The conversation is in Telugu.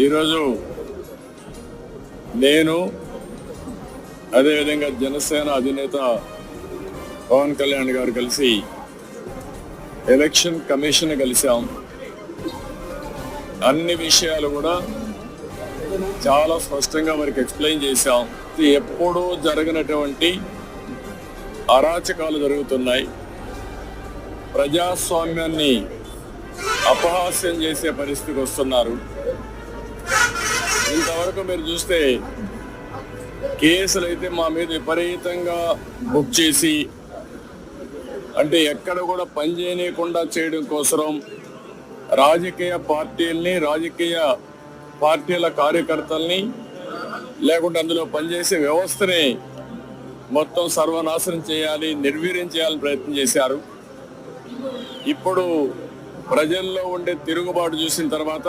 ఈరోజు నేను అదేవిధంగా జనసేన అధినేత పవన్ కళ్యాణ్ గారు కలిసి ఎలక్షన్ కమిషన్ కలిసాం. అన్ని విషయాలు కూడా చాలా స్పష్టంగా వారికి ఎక్స్ప్లెయిన్ చేశాం. ఎప్పుడూ జరగనటువంటి అరాచకాలు జరుగుతున్నాయి. ప్రజాస్వామ్యాన్ని అపహాస్యం చేసే పరిస్థితికి వస్తున్నారు. ఇంతవరకు మీరు చూస్తే కేసులు అయితే మా మీద విపరీతంగా బుక్ చేసి, అంటే ఎక్కడ కూడా పనిచేయకుండా చేయడం కోసం రాజకీయ పార్టీల కార్యకర్తల్ని లేకుంటే అందులో పనిచేసే వ్యవస్థని మొత్తం సర్వనాశనం చేయాలి, నిర్వీర్యం చేయాలని ప్రయత్నం చేశారు. ఇప్పుడు ప్రజల్లో ఉండే తిరుగుబాటు చూసిన తర్వాత